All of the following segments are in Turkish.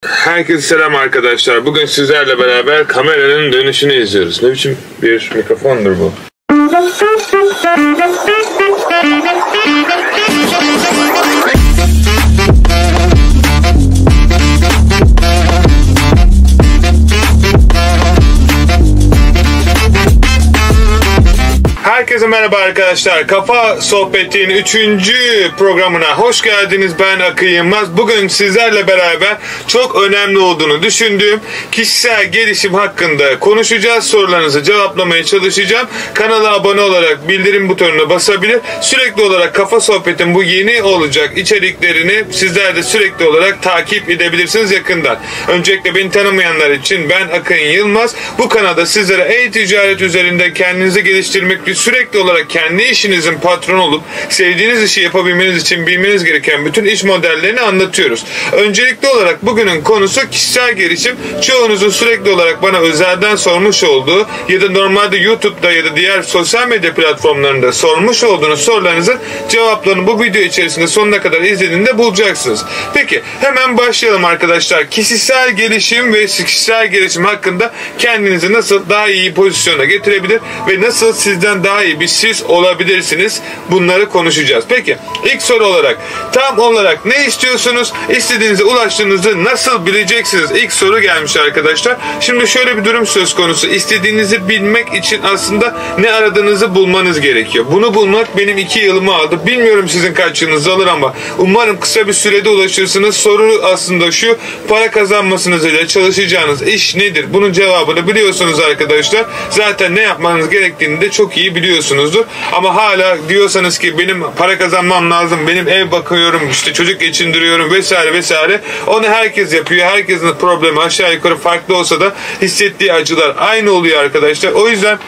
Herkese selam arkadaşlar. Bugün sizlerle beraber kameranın dönüşünü izliyoruz. Ne biçim bir mikrofondur bu? Herkese merhaba arkadaşlar. Kafa Sohbeti'nin 3. programına hoş geldiniz. Ben Akın Yılmaz. Bugün sizlerle beraber çok önemli olduğunu düşündüğüm kişisel gelişim hakkında konuşacağız. Sorularınızı cevaplamaya çalışacağım. Kanala abone olarak bildirim butonuna basabilir. Sürekli olarak Kafa Sohbeti'nin bu yeni olacak içeriklerini sizler de sürekli olarak takip edebilirsiniz yakından. Öncelikle beni tanımayanlar için ben Akın Yılmaz. Bu kanalda sizlere e-ticaret üzerinde kendinizi geliştirmek, sürekli olarak kendi işinizin patronu olup sevdiğiniz işi yapabilmeniz için bilmeniz gereken bütün iş modellerini anlatıyoruz. Öncelikli olarak bugünün konusu kişisel gelişim. Çoğunuzun sürekli olarak bana özelden sormuş olduğu ya da normalde YouTube'da ya da diğer sosyal medya platformlarında sormuş olduğunuz sorularınızın cevaplarını bu video içerisinde sonuna kadar izlediğinde bulacaksınız. Peki hemen başlayalım arkadaşlar. Kişisel gelişim ve kişisel gelişim hakkında kendinizi nasıl daha iyi pozisyona getirebilir ve nasıl sizden daha iyi bir siz olabilirsiniz, bunları konuşacağız. Peki ilk soru olarak tam olarak ne istiyorsunuz? İstediğinize ulaştığınızı nasıl bileceksiniz? İlk soru gelmiş arkadaşlar. Şimdi şöyle bir durum söz konusu. İstediğinizi bilmek için aslında ne aradığınızı bulmanız gerekiyor. Bunu bulmak benim 2 yılımı aldı. Bilmiyorum sizin kaç yılınızı alır ama umarım kısa bir sürede ulaşırsınız. Soru aslında şu: para kazanmasınız ile çalışacağınız iş nedir? Bunun cevabını biliyorsunuz arkadaşlar. Zaten ne yapmanız gerektiğini de çok iyi biliyorsunuzdur. Ama hala diyorsanız ki benim para kazanmam lazım, benim ev bakıyorum, işte çocuk geçindiriyorum vesaire vesaire. Onu herkes yapıyor. Herkesin problemi aşağı yukarı farklı olsa da hissettiği acılar aynı oluyor arkadaşlar. O yüzden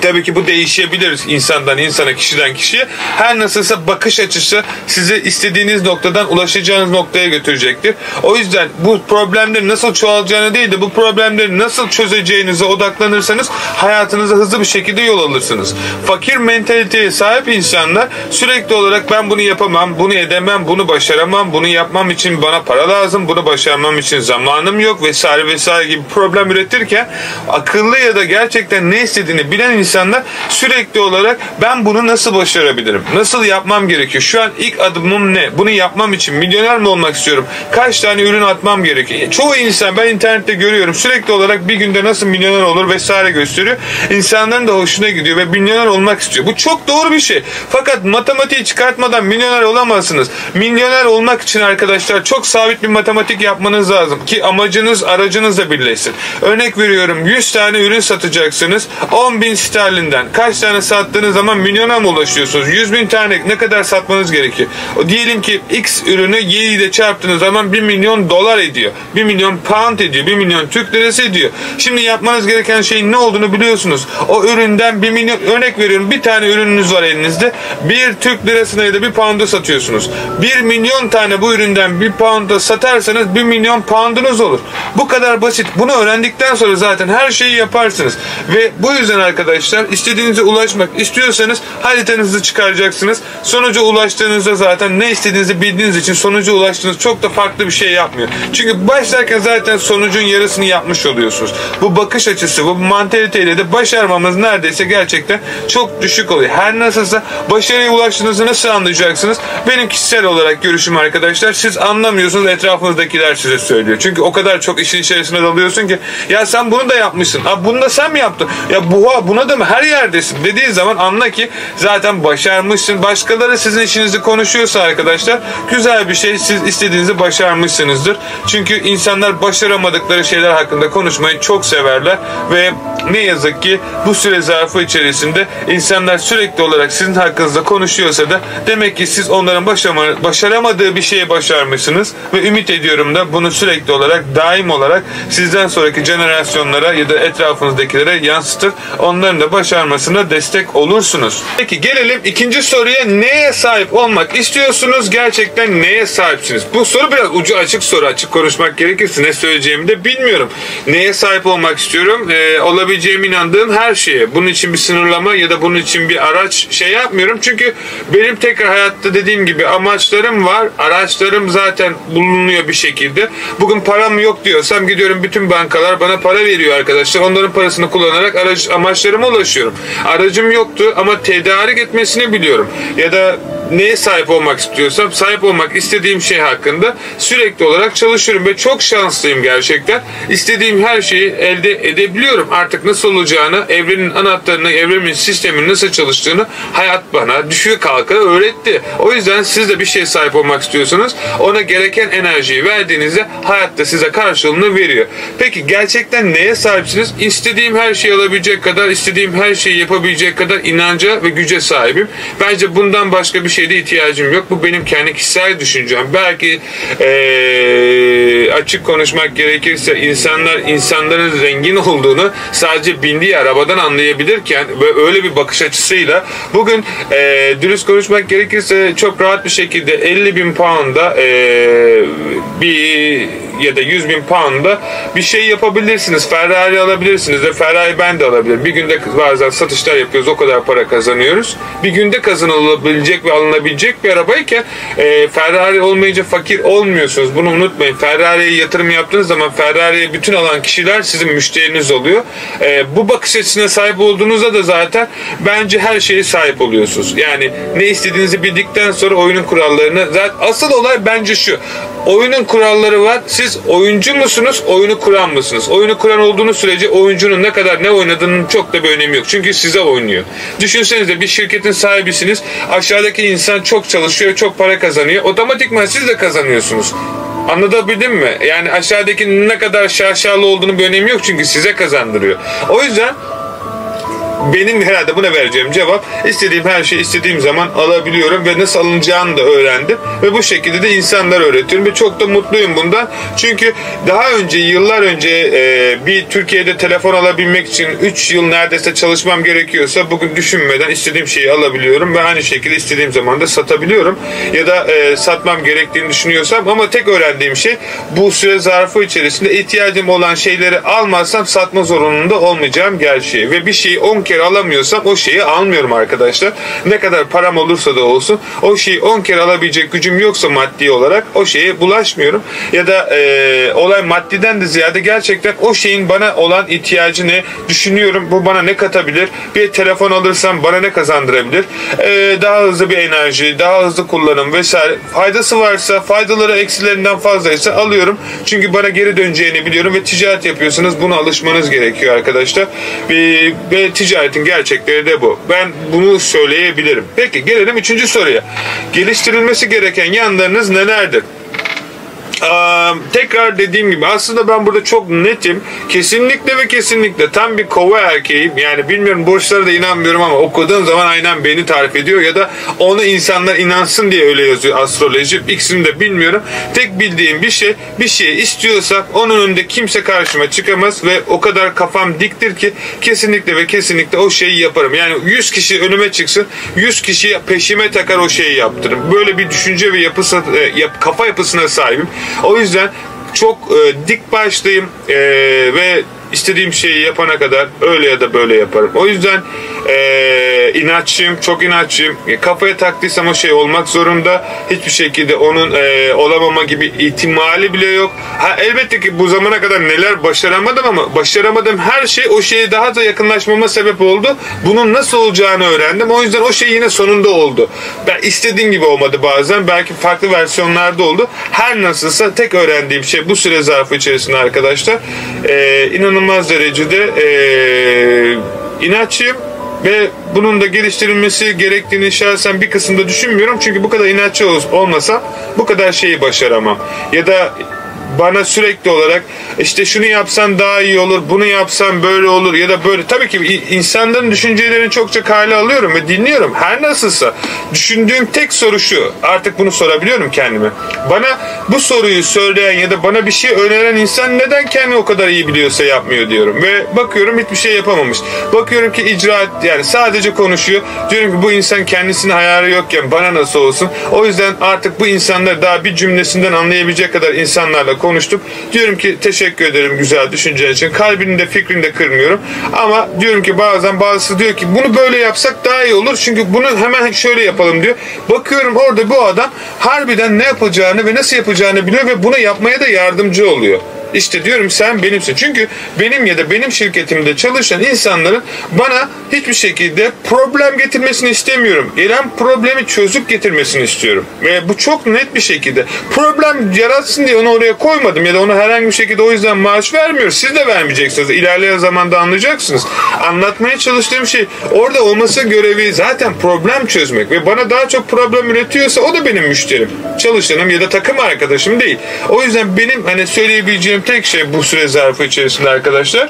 tabii ki bu değişebilir insandan insana, kişiden kişiye. Her nasılsa bakış açısı sizi istediğiniz noktadan ulaşacağınız noktaya götürecektir. O yüzden bu problemlerin nasıl çoğalacağını değil de bu problemleri nasıl çözeceğinize odaklanırsanız hayatınıza hızlı bir şekilde yol alırsınız. Fakir mentaliteye sahip insanlar sürekli olarak ben bunu yapamam, bunu edemem, bunu başaramam, bunu yapmam için bana para lazım, bunu başarmam için zamanım yok vesaire vesaire gibi problem üretirken akıllı ya da gerçekten ne istediğini bilen insanlar sürekli olarak ben bunu nasıl başarabilirim? Nasıl yapmam gerekiyor? Şu an ilk adımım ne? Bunu yapmam için milyoner mi olmak istiyorum? Kaç tane ürün atmam gerekiyor? Çoğu insan ben internette görüyorum sürekli olarak bir günde nasıl milyoner olur vesaire gösteriyor. İnsanların da hoşuna gidiyor ve milyoner olmak istiyor. Bu çok doğru bir şey. Fakat matematiği çıkartmadan milyoner olamazsınız. Milyoner olmak için arkadaşlar çok sabit bir matematik yapmanız lazım ki amacınız aracınızla birleşsin. Örnek veriyorum, 100 tane ürün satacaksınız. 10.000 sterlinden kaç tane sattığınız zaman milyona mı ulaşıyorsunuz? 100.000 tane ne kadar satmanız gerekiyor? Diyelim ki X ürünü Y ile çarptığınız zaman 1 milyon dolar ediyor. 1 milyon pound ediyor. 1 milyon Türk lirası ediyor. Şimdi yapmanız gereken şeyin ne olduğunu biliyorsunuz. O üründen 1 milyon, örnek veriyorum, bir tane ürününüz var elinizde. 1 Türk lirasına ya da 1 pound'a satıyorsunuz. 1 milyon tane bu üründen 1 pound'a satarsanız 1 milyon pound'unuz olur. Bu kadar basit. Bunu öğrendikten sonra zaten her şeyi yaparsınız. Ve bu yüzden arkadaşlar istediğinize ulaşmak istiyorsanız haritanızı çıkaracaksınız. Sonuca ulaştığınızda zaten ne istediğinizi bildiğiniz için sonuca ulaştığınız çok da farklı bir şey yapmıyor. Çünkü başlarken zaten sonucun yarısını yapmış oluyorsunuz. Bu bakış açısı, bu mantaliteyle de başarmamız neredeyse gerçekten çok düşük oluyor. Her nasılsa başarıya ulaştığınızı nasıl anlayacaksınız? Benim kişisel olarak görüşüm arkadaşlar, siz anlamıyorsunuz, etrafınızdakiler size söylüyor. Çünkü o kadar çok işin içerisine dalıyorsun ki ya sen bunu da yapmışsın. Bunu da sen mi yaptın? Ya buna da mı her yerdesin dediği zaman anla ki zaten başarmışsın. Başkaları sizin işinizi konuşuyorsa arkadaşlar güzel bir şey, siz istediğinizi başarmışsınızdır. Çünkü insanlar başaramadıkları şeyler hakkında konuşmayı çok severler ve ne yazık ki bu süre zarfı içerisinde insanlar sürekli olarak sizin hakkınızda konuşuyorsa da demek ki siz onların başaramadığı bir şeye başarmışsınız ve ümit ediyorum da bunu sürekli olarak daim olarak sizden sonraki jenerasyonlara ya da etrafınızdakilere yansıtır. Onların da da başarmasına destek olursunuz. Peki gelelim ikinci soruya. Neye sahip olmak istiyorsunuz? Gerçekten neye sahipsiniz? Bu soru biraz ucu açık soru. Açık konuşmak gerekirse ne söyleyeceğimi de bilmiyorum. Neye sahip olmak istiyorum? Olabileceğime inandığım her şeye. Bunun için bir sınırlama ya da bunun için bir araç şey yapmıyorum. Çünkü benim tekrar hayatta dediğim gibi amaçlarım var. Araçlarım zaten bulunuyor bir şekilde. Bugün param yok diyorsam gidiyorum, bütün bankalar bana para veriyor arkadaşlar. Onların parasını kullanarak amaçlarıma ulaşıyorum. Aracım yoktu ama tedarik etmesini biliyorum. Ya da neye sahip olmak istiyorsam sahip olmak istediğim şey hakkında sürekli olarak çalışıyorum ve çok şanslıyım gerçekten. İstediğim her şeyi elde edebiliyorum. Artık nasıl olacağını, evrenin anahtarını, evrenin sistemin nasıl çalıştığını hayat bana düşüyor kalka öğretti. O yüzden siz de bir şeye sahip olmak istiyorsanız ona gereken enerjiyi verdiğinizde hayat da size karşılığını veriyor. Peki gerçekten neye sahipsiniz? İstediğim her şeyi alabilecek kadar, istediğim her şeyi yapabilecek kadar inanca ve güce sahibim. Bence bundan başka bir şeyde ihtiyacım yok. Bu benim kendi kişisel düşüncem. Belki açık konuşmak gerekirse insanların zengin olduğunu sadece bindiği arabadan anlayabilirken ve öyle bir bakış açısıyla bugün dürüst konuşmak gerekirse çok rahat bir şekilde 50.000 pound'a bir ya da 100.000 pound'a bir şey yapabilirsiniz. Ferrari alabilirsiniz ve Ferrari ben de alabilirim. Bir günde bazen satışlar yapıyoruz, o kadar para kazanıyoruz. Bir günde kazanılabilecek ve alınabilecek bir arabayken Ferrari olmayınca fakir olmuyorsunuz. Bunu unutmayın. Ferrari'ye yatırım yaptığınız zaman Ferrari'ye bütün alan kişiler sizin müşteriniz oluyor. Bu bakış açısına sahip olduğunuzda da zaten bence her şeye sahip oluyorsunuz. Yani ne istediğinizi bildikten sonra oyunun kurallarını, zaten asıl olay bence şu: oyunun kuralları var. Siz oyuncu musunuz, oyunu kuran mısınız? Oyunu kuran olduğunuz sürece oyuncunun ne kadar ne oynadığının çok da bir önemi yok. Çünkü size oynuyor. Düşünsenize, bir şirketin sahibisiniz. Aşağıdaki insan çok çalışıyor, çok para kazanıyor. Otomatikman siz de kazanıyorsunuz. Anlatabildim mi? Yani aşağıdaki ne kadar şaşalı olduğunu bir önemi yok, çünkü size kazandırıyor. O yüzden benim herhalde buna vereceğim cevap: istediğim her şeyi istediğim zaman alabiliyorum ve nasıl alınacağını da öğrendim ve bu şekilde de insanlara öğretiyorum ve çok da mutluyum bundan. Çünkü daha önce, yıllar önce bir Türkiye'de telefon alabilmek için 3 yıl neredeyse çalışmam gerekiyorsa bugün düşünmeden istediğim şeyi alabiliyorum ve aynı şekilde istediğim zaman da satabiliyorum ya da satmam gerektiğini düşünüyorsam. Ama tek öğrendiğim şey, bu süre zarfı içerisinde ihtiyacım olan şeyleri almazsam satma zorunluluğunda olmayacağım gerçeği ve bir şeyi 10 kere alamıyorsam o şeyi almıyorum arkadaşlar. Ne kadar param olursa da olsun, o şeyi 10 kere alabilecek gücüm yoksa maddi olarak o şeye bulaşmıyorum. Ya da olay maddiden de ziyade gerçekten o şeyin bana olan ihtiyacı ne düşünüyorum. Bu bana ne katabilir? Bir telefon alırsam bana ne kazandırabilir? Daha hızlı bir enerji, daha hızlı kullanım vesaire. Faydası varsa, faydaları eksilerinden fazlaysa alıyorum. Çünkü bana geri döneceğini biliyorum ve ticaret yapıyorsanız buna alışmanız gerekiyor arkadaşlar. Ve ticaretin gerçekleri de bu. Ben bunu söyleyebilirim. Peki gelelim 3. soruya. Geliştirilmesi gereken yanlarınız nelerdir? Tekrar dediğim gibi aslında ben burada çok netim. Kesinlikle ve kesinlikle tam bir kova erkeğim. Yani bilmiyorum, burçlara da inanmıyorum ama okuduğum zaman aynen beni tarif ediyor ya da onu insanlar inansın diye öyle yazıyor astroloji. İkisini de bilmiyorum. Tek bildiğim bir şey, bir şey istiyorsam onun önünde kimse karşıma çıkamaz ve o kadar kafam diktir ki kesinlikle ve kesinlikle o şeyi yaparım. Yani 100 kişi önüme çıksın, 100 kişi peşime takar, o şeyi yaptırırım. Böyle bir düşünce ve kafa yapısına sahibim. O yüzden çok dik başlıyım ve istediğim şeyi yapana kadar öyle ya da böyle yaparım. O yüzden inatçıyım, çok inatçıyım. Kafaya taktıysam o şey olmak zorunda. Hiçbir şekilde onun olamama gibi ihtimali bile yok. Elbette ki bu zamana kadar neler başaramadım ama başaramadığım her şey o şeye daha da yakınlaşmama sebep oldu. Bunun nasıl olacağını öğrendim. O yüzden o şey yine sonunda oldu. Ben istediğim gibi olmadı bazen. Belki farklı versiyonlarda oldu. Her nasılsa tek öğrendiğim şey bu süre zarfı içerisinde arkadaşlar, inanılmaz derecede inatçıyım ve bunun da geliştirilmesi gerektiğini şahsen bir kısımda düşünmüyorum. Çünkü bu kadar inatçı olmasam bu kadar şeyi başaramam. Ya da bana sürekli olarak işte şunu yapsan daha iyi olur, bunu yapsan böyle olur ya da böyle. Tabii ki insanların düşüncelerini çokça kale alıyorum ve dinliyorum. Her nasılsa düşündüğüm tek soru şu. Artık bunu sorabiliyorum kendime. Bana bu soruyu söyleyen ya da bana bir şey öneren insan neden kendi o kadar iyi biliyorsa yapmıyor diyorum. Ve bakıyorum hiçbir şey yapamamış. Bakıyorum ki icraat, yani sadece konuşuyor. Diyorum ki bu insan kendisinin ayarı yokken bana nasıl olsun? O yüzden artık bu insanları daha bir cümlesinden anlayabilecek kadar insanlarla konuştum. Diyorum ki teşekkür ederim güzel düşüncen için. Kalbini de fikrini de kırmıyorum. Ama diyorum ki bazen bazısı diyor ki bunu böyle yapsak daha iyi olur. Çünkü bunu hemen şöyle yapalım diyor. Bakıyorum orada bu adam harbiden ne yapacağını ve nasıl yapacağını biliyor ve bunu yapmaya da yardımcı oluyor. İşte diyorum sen benimsin. Çünkü benim ya da benim şirketimde çalışan insanların bana hiçbir şekilde problem getirmesini istemiyorum. Gelen problemi çözüp getirmesini istiyorum. Ve bu çok net bir şekilde. Problem yaratsın diye onu oraya koymadım ya da ona herhangi bir şekilde o yüzden maaş vermiyoruz. Siz de vermeyeceksiniz. İlerleyen zamanda anlayacaksınız. Anlatmaya çalıştığım şey orada olması görevi zaten problem çözmek ve bana daha çok problem üretiyorsa o da benim müşterim. Çalışanım ya da takım arkadaşım değil. O yüzden benim hani söyleyebileceğim tek şey bu süre zarfı içerisinde arkadaşlar,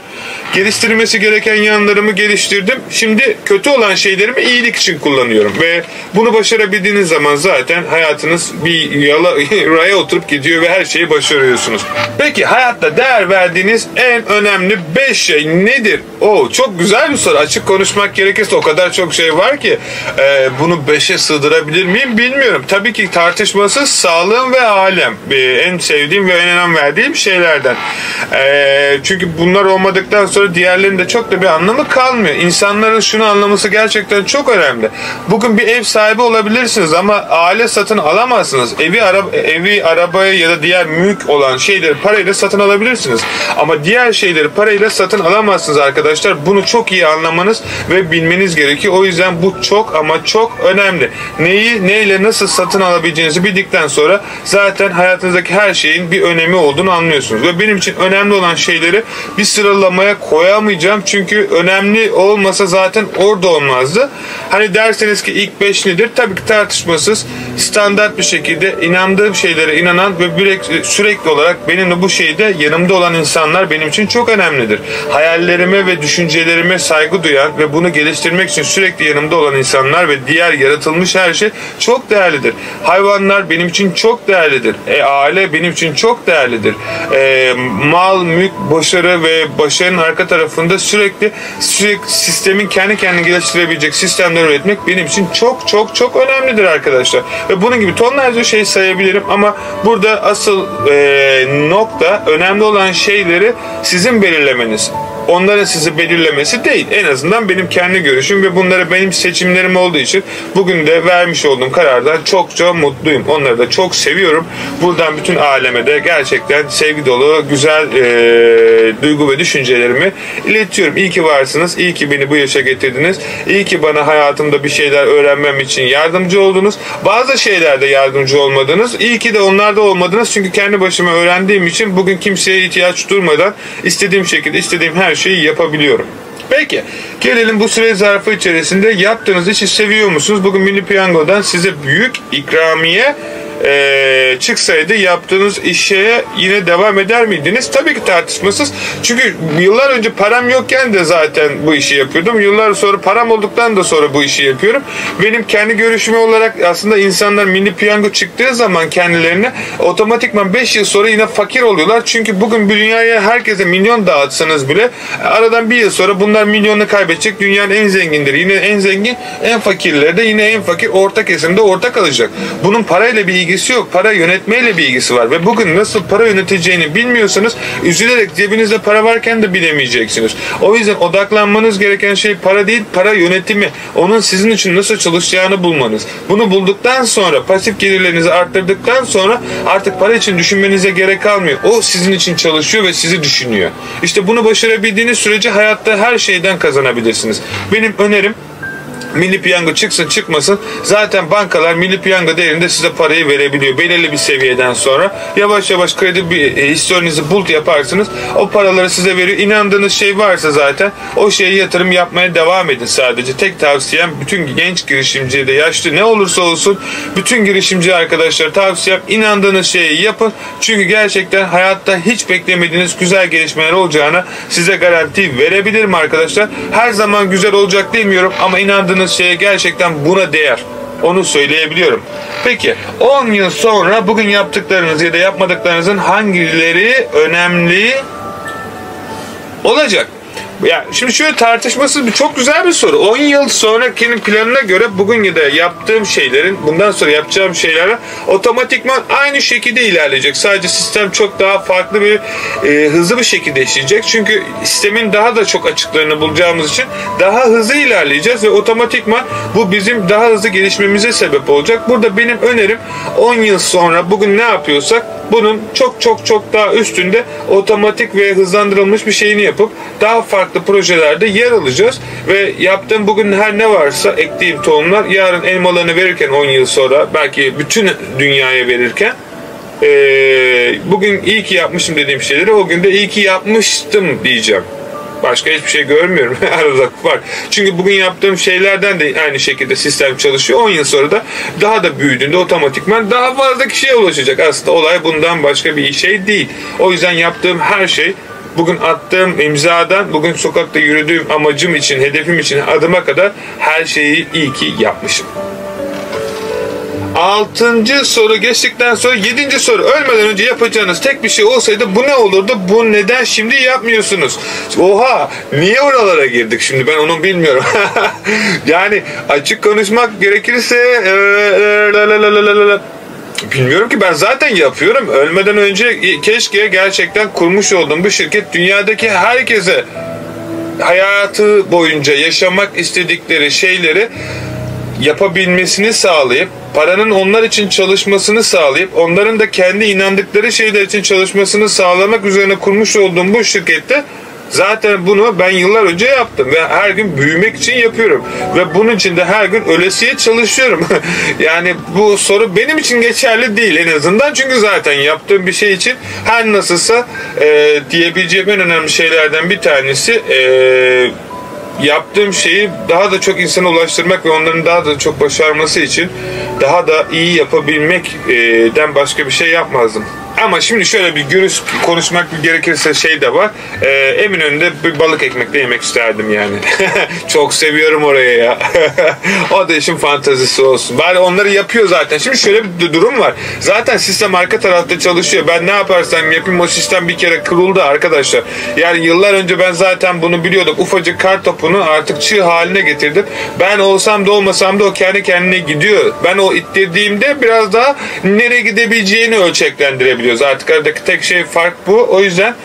geliştirilmesi gereken yanlarımı geliştirdim. Şimdi kötü olan şeylerimi iyilik için kullanıyorum ve bunu başarabildiğiniz zaman zaten hayatınız bir raya oturup gidiyor ve her şeyi başarıyorsunuz. Peki hayatta değer verdiğiniz en önemli 5 şey nedir? Çok güzel bir soru. Açık konuşmak gerekirse o kadar çok şey var ki bunu 5'e sığdırabilir miyim bilmiyorum. Tabii ki tartışmasız sağlığım ve alem en sevdiğim ve en önem verdiğim şeylerden. Çünkü bunlar olmadıktan sonra diğerlerinin de çok da bir anlamı kalmıyor. İnsanların şunu anlaması gerçekten çok önemli. Bugün bir ev sahibi olabilirsiniz ama aile satın alamazsınız. Evi, arabayı ya da diğer mülk olan şeyleri parayla satın alabilirsiniz. Ama diğer şeyleri parayla satın alamazsınız arkadaşlar. Bunu çok iyi anlamanız ve bilmeniz gerekiyor. O yüzden bu çok ama çok önemli. Neyi neyle nasıl satın alabileceğinizi bildikten sonra zaten hayatınızdaki her şeyin bir önemi olduğunu anlıyorsunuz. Ve benim için önemli olan şeyleri bir sıralamaya koyamayacağım. Çünkü önemli olmasa zaten orada olmazdı. Hani derseniz ki ilk 5 nedir? Tabii ki tartışmasız, standart bir şekilde inandığım şeylere inanan ve sürekli olarak benimle bu şeyde yanımda olan insanlar benim için çok önemlidir. Hayallerime ve düşüncelerime saygı duyan ve bunu geliştirmek için sürekli yanımda olan insanlar ve diğer yaratılmış her şey çok değerlidir. Hayvanlar benim için çok değerlidir. Aile benim için çok değerlidir. Mal, mülk, başarı ve başarının arka tarafında sürekli sistemin kendi kendini geliştirebilecek sistemler üretmek benim için çok çok çok önemlidir arkadaşlar. Ve bunun gibi tonlarca şey sayabilirim ama burada asıl nokta önemli olan şeyleri sizin belirlemeniz. Onların sizi belirlemesi değil. En azından benim kendi görüşüm ve bunları benim seçimlerim olduğu için bugün de vermiş olduğum karardan çok mutluyum. Onları da çok seviyorum. Buradan bütün aleme de gerçekten sevgi dolu, güzel duygu ve düşüncelerimi iletiyorum. İyi ki varsınız. İyi ki beni bu yaşa getirdiniz. İyi ki bana hayatımda bir şeyler öğrenmem için yardımcı oldunuz. Bazı şeylerde yardımcı olmadınız. İyi ki de onlarda olmadınız. Çünkü kendi başıma öğrendiğim için bugün kimseye ihtiyaç durmadan istediğim şekilde istediğim her şeyi yapabiliyorum. Peki gelelim bu süre zarfı içerisinde yaptığınız işi seviyor musunuz? Bugün Milli Piyango'dan size büyük ikramiye çıksaydı yaptığınız işe yine devam eder miydiniz? Tabii ki tartışmasız. Çünkü yıllar önce param yokken de zaten bu işi yapıyordum. Yıllar sonra param olduktan da sonra bu işi yapıyorum. Benim kendi görüşüme olarak aslında insanlar Milli Piyango çıktığı zaman kendilerine otomatikman 5 yıl sonra yine fakir oluyorlar. Çünkü bugün bir dünyaya herkese milyon dağıtsanız bile aradan bir yıl sonra bunlar milyonunu kaybedecek. Dünyanın en zengindir. Yine en zengin, en fakirleri de yine en fakir orta kesimde orta kalacak. Bunun parayla bir ilgisi yok. Para yönetmeyle bir ilgisi var. Ve bugün nasıl para yöneteceğini bilmiyorsanız üzülerek cebinizde para varken de bilemeyeceksiniz. O yüzden odaklanmanız gereken şey para değil, para yönetimi. Onun sizin için nasıl çalışacağını bulmanız. Bunu bulduktan sonra, pasif gelirlerinizi arttırdıktan sonra artık para için düşünmenize gerek kalmıyor. O sizin için çalışıyor ve sizi düşünüyor. İşte bunu başarabildiğiniz sürece hayatta her şeyden kazanabilirsiniz. Benim önerim Milli piyango çıksın çıkmasın zaten bankalar milli piyango değerinde size parayı verebiliyor. Belirli bir seviyeden sonra yavaş yavaş kredi historinizi bulut yaparsınız. O paraları size veriyor. İnandığınız şey varsa zaten o şeye yatırım yapmaya devam edin sadece. Tek tavsiyem bütün genç girişimciye de yaşlı ne olursa olsun bütün girişimci arkadaşlar tavsiyem inandığınız şeyi yapın. Çünkü gerçekten hayatta hiç beklemediğiniz güzel gelişmeler olacağına size garanti verebilirim arkadaşlar. Her zaman güzel olacak demiyorum ama inandığınız şeye gerçekten buna değer. Onu söyleyebiliyorum. Peki 10 yıl sonra bugün yaptıklarınız ya da yapmadıklarınızın hangileri önemli olacak? Ya şimdi şöyle tartışmasız çok güzel bir soru. 10 yıl sonrakinin planına göre bugün ya da yaptığım şeylerin bundan sonra yapacağım şeylerle otomatikman aynı şekilde ilerleyecek. Sadece sistem çok daha farklı bir hızlı bir şekilde işleyecek. Çünkü sistemin daha da çok açıklarını bulacağımız için daha hızlı ilerleyeceğiz ve otomatikman bu bizim daha hızlı gelişmemize sebep olacak. Burada benim önerim 10 yıl sonra bugün ne yapıyorsak bunun çok daha üstünde otomatik ve hızlandırılmış bir şeyini yapıp daha farklı projelerde yer alacağız ve yaptığım bugün her ne varsa ektiğim tohumlar yarın elmalarını verirken 10 yıl sonra belki bütün dünyaya verirken bugün iyi ki yapmışım dediğim şeyleri o gün de iyi ki yapmıştım diyeceğim. Başka hiçbir şey görmüyorum. Arada var. Çünkü bugün yaptığım şeylerden de aynı şekilde sistem çalışıyor. 10 yıl sonra da daha da büyüdüğünde otomatikman daha fazla kişiye ulaşacak. Aslında olay bundan başka bir şey değil. O yüzden yaptığım her şey bugün attığım imzadan bugün sokakta yürüdüğüm amacım için, hedefim için adıma kadar her şeyi iyi ki yapmışım. 6. soru geçtikten sonra 7. soru. Ölmeden önce yapacağınız tek bir şey olsaydı bu ne olurdu? Bu neden şimdi yapmıyorsunuz? Oha! Niye oralara girdik şimdi? Ben onu bilmiyorum. Yani açık konuşmak gerekirse bilmiyorum ki ben zaten yapıyorum. Ölmeden önce keşke gerçekten kurmuş olduğum bu şirket dünyadaki herkese hayatı boyunca yaşamak istedikleri şeyleri yapabilmesini sağlayıp paranın onlar için çalışmasını sağlayıp onların da kendi inandıkları şeyler için çalışmasını sağlamak üzerine kurmuş olduğum bu şirkette zaten bunu ben yıllar önce yaptım ve her gün büyümek için yapıyorum ve bunun için de her gün ölesiye çalışıyorum. Yani bu soru benim için geçerli değil en azından çünkü zaten yaptığım bir şey için her nasılsa diyebileceğim en önemli şeylerden bir tanesi yaptığım şeyi daha da çok insana ulaştırmak ve onların daha da çok başarması için daha da iyi yapabilmekten başka bir şey yapmazdım. Ama şimdi şöyle bir konuşmak gerekirse şey de var. Eminönü'nde bir balık ekmekle yemek isterdim yani. Çok seviyorum oraya ya. O da işin fantazisi olsun. Bari onları yapıyor zaten. Şimdi şöyle bir durum var. Zaten sistem arka tarafta çalışıyor. Ben ne yaparsam yapayım o sistem bir kere kırıldı arkadaşlar. Yani yıllar önce ben zaten bunu biliyordum. Ufacık kar topunu artık çığ haline getirdim. Ben olsam da olmasam da o kendi kendine gidiyor. Ben o ittirdiğimde biraz daha nereye gidebileceğini ölçeklendirebiliyorum. Artık aradaki tek şey fark bu. O yüzden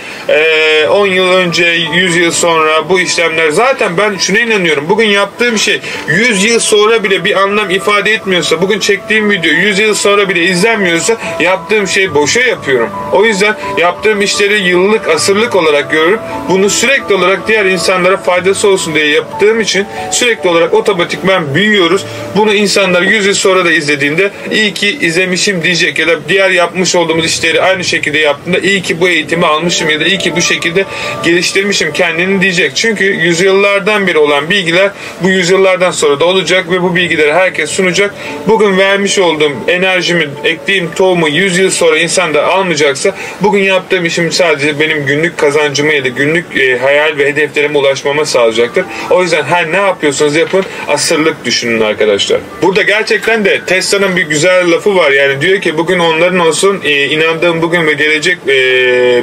10 yıl önce 100 yıl sonra bu işlemler zaten ben şuna inanıyorum. Bugün yaptığım şey 100 yıl sonra bile bir anlam ifade etmiyorsa bugün çektiğim video 100 yıl sonra bile izlenmiyorsa yaptığım şey boşa yapıyorum. O yüzden yaptığım işleri yıllık asırlık olarak görüp bunu sürekli olarak diğer insanlara faydası olsun diye yaptığım için sürekli olarak otomatikman büyüyoruz. Bunu insanlar 100 yıl sonra da izlediğinde iyi ki izlemişim diyecek ya da diğer yapmış olduğumuz işleri aynı şekilde yaptığında iyi ki bu eğitimi almışım ya da iyi ki bu şekilde geliştirmişim kendini diyecek. Çünkü yüzyıllardan beri olan bilgiler bu yüzyıllardan sonra da olacak ve bu bilgileri herkes sunacak. Bugün vermiş olduğum enerjimi, ektiğim tohumu 100 yıl sonra insan da almayacaksa bugün yaptığım işim sadece benim günlük kazancıma ya da günlük hayal ve hedeflerime ulaşmama sağlayacaktır. O yüzden her ne yapıyorsanız yapın asırlık düşünün arkadaşlar. Burada gerçekten de Tesla'nın bir güzel lafı var. Yani diyor ki bugün onların olsun inandığım bugün ve gelecek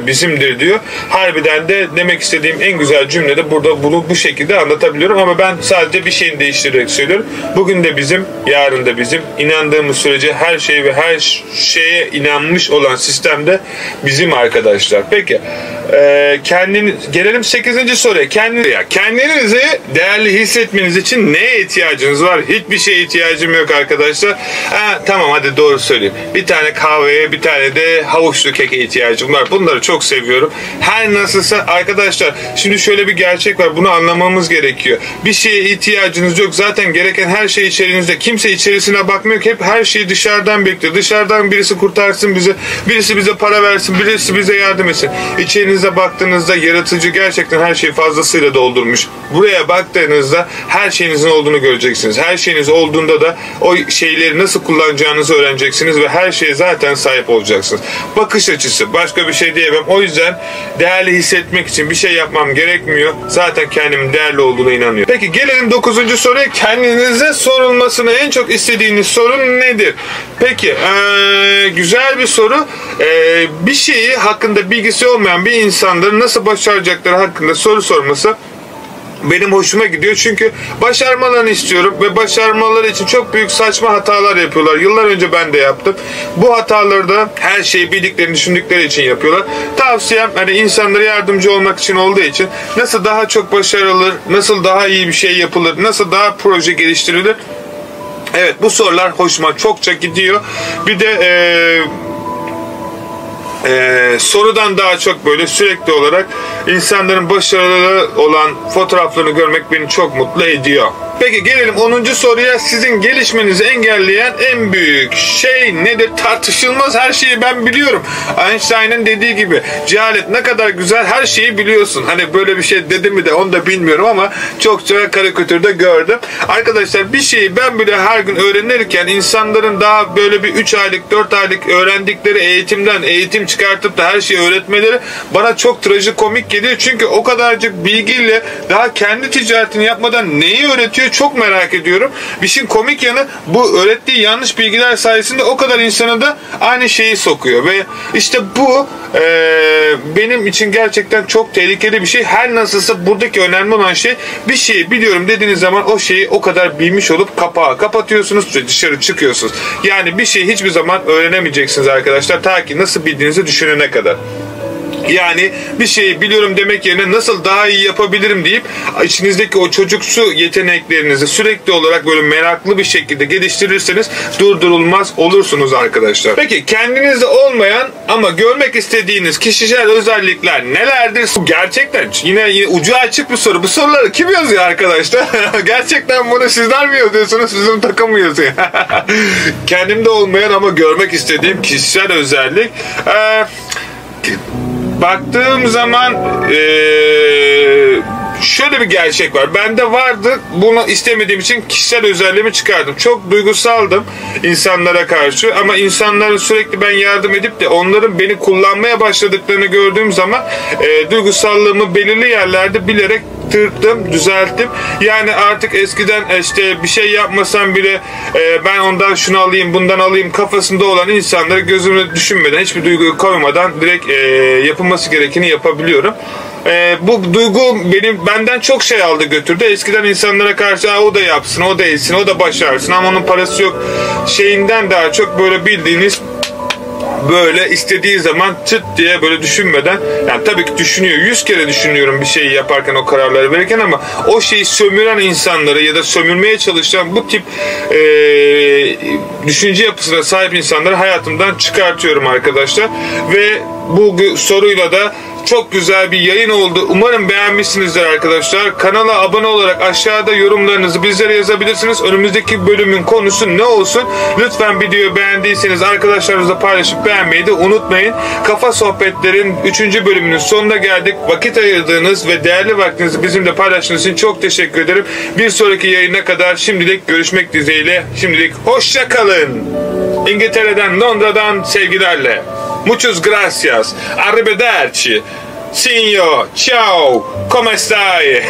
bizimdir diyor. Harbiden de demek istediğim en güzel cümle de burada bunu bu şekilde anlatabiliyorum ama ben sadece bir şeyini değiştirerek söylüyorum. Bugün de bizim, yarın da bizim. İnandığımız sürece her şey ve her şeye inanmış olan sistemde bizim arkadaşlar. Peki Gelelim 8. soruya. Kendinizi değerli hissetmeniz için neye ihtiyacınız var? Hiçbir şeye ihtiyacım yok arkadaşlar. Tamam, hadi doğru söyleyeyim. Bir tane kahveye, bir tane de havuçlu keke ihtiyacım var. Bunları çok seviyorum. Her nasılsa arkadaşlar, şimdi şöyle bir gerçek var. Bunu anlamamız gerekiyor. Bir şeye ihtiyacınız yok. Zaten gereken her şey içerinizde. Kimse içerisine bakmıyor ki. Hep her şeyi dışarıdan bekliyor. Dışarıdan birisi kurtarsın bizi. Birisi bize para versin. Birisi bize yardım etsin. İçerinize baktığınızda yaratıcı gerçekten her şeyi fazlasıyla doldurmuş. Buraya baktığınızda her şeyinizin olduğunu göreceksiniz. Her şeyiniz olduğunda da o şeyleri nasıl kullanacağınızı öğreneceksiniz ve her şeye zaten sahip olacaksınız. Bakış açısı. Başka bir şey diyemem. O yüzden değerli hissetmek için bir şey yapmam gerekmiyor. Zaten kendimin değerli olduğuna inanıyorum. Peki gelelim 9. soruya. Kendinize sorulmasını en çok istediğiniz sorun nedir? Peki güzel bir soru. Bir şeyi hakkında bilgisi olmayan bir insanların nasıl başaracakları hakkında soru sorması benim hoşuma gidiyor. Çünkü başarmalarını istiyorum ve başarmaları için çok büyük saçma hatalar yapıyorlar. Yıllar önce ben de yaptım. Bu hataları da her şeyi bildiklerini düşündükleri için yapıyorlar. Tavsiyem hani insanlara yardımcı olmak için olduğu için nasıl daha çok başarılır, nasıl daha iyi bir şey yapılır, nasıl daha proje geliştirilir. Evet, bu sorular hoşuma çokça gidiyor. Bir de sorudan daha çok böyle sürekli olarak insanların başarılı olan fotoğraflarını görmek beni çok mutlu ediyor. Peki gelelim 10. soruya. Sizin gelişmenizi engelleyen en büyük şey nedir? Tartışılmaz, her şeyi ben biliyorum. Einstein'ın dediği gibi cehalet ne kadar güzel, her şeyi biliyorsun. Hani böyle bir şey dedi mi de onu da bilmiyorum ama çokça karikatürde gördüm. Arkadaşlar, bir şeyi ben bile her gün öğrenirken insanların daha böyle bir 3 aylık 4 aylık öğrendikleri eğitimden eğitim çıkartıp da her şeyi öğretmeleri bana çok trajikomik geliyor. Çünkü o kadarcık bilgiyle daha kendi ticaretini yapmadan neyi öğretiyor çok merak ediyorum. Bir şeyin komik yanı, bu öğrettiği yanlış bilgiler sayesinde o kadar insanı da aynı şeyi sokuyor ve işte bu benim için gerçekten çok tehlikeli bir şey. Her nasılsa buradaki önemli olan şey, bir şeyi biliyorum dediğiniz zaman o şeyi o kadar bilmiş olup kapağı kapatıyorsunuz ve dışarı çıkıyorsunuz. Yani bir şeyi hiçbir zaman öğrenemeyeceksiniz arkadaşlar, ta ki nasıl bildiğinizi düşünene kadar. Yani bir şeyi biliyorum demek yerine nasıl daha iyi yapabilirim deyip içinizdeki o çocuksu yeteneklerinizi sürekli olarak böyle meraklı bir şekilde geliştirirseniz durdurulmaz olursunuz arkadaşlar. Peki kendinizde olmayan ama görmek istediğiniz kişisel özellikler nelerdir? Gerçekten yine ucu açık bir soru. Bu soruları kim yazıyor arkadaşlar? Gerçekten bunu sizler mi yazıyorsunuz? Bizim takım mı yazıyor? Kendimde olmayan ama görmek istediğim kişisel özellik. Baktığım zaman şöyle bir gerçek var. Bende vardı. Bunu istemediğim için kişisel özelliğimi çıkardım. Çok duygusaldım insanlara karşı ama insanlara sürekli ben yardım edip de onların beni kullanmaya başladıklarını gördüğüm zaman duygusallığımı belirli yerlerde bilerek tırttım, düzelttim. Yani artık eskiden işte bir şey yapmasam bile ben ondan şunu alayım, bundan alayım kafasında olan insanları gözüme düşünmeden, hiçbir duyguyu koymadan direkt yapılması gerekeni yapabiliyorum. Bu duygu benden çok şey aldı götürdü. Eskiden insanlara karşı o da yapsın, o da etsin, o da başarsın ama onun parası yok şeyinden daha çok böyle bildiğiniz böyle istediği zaman çıt diye böyle düşünmeden, yani tabii ki düşünüyor, 100 kere düşünüyorum bir şeyi yaparken, o kararları verirken, ama o şeyi sömüren insanları ya da sömürmeye çalışan bu tip düşünce yapısına sahip insanları hayatımdan çıkartıyorum arkadaşlar. Ve bu soruyla da çok güzel bir yayın oldu. Umarım beğenmişsinizdir arkadaşlar. Kanala abone olarak aşağıda yorumlarınızı bizlere yazabilirsiniz. Önümüzdeki bölümün konusu ne olsun? Lütfen videoyu beğendiyseniz arkadaşlarınızla paylaşıp beğenmeyi de unutmayın. Kafa Sohbetler'in 3. bölümünün sonuna geldik. Vakit ayırdığınız ve değerli vaktinizi bizimle paylaştığınız için çok teşekkür ederim. Bir sonraki yayına kadar şimdilik görüşmek dileğiyle. Şimdilik hoşça kalın. İngiltere'den, Londra'dan sevgilerle. Muchas gracias. Arrivederci. Signor. Ciao. Come stai?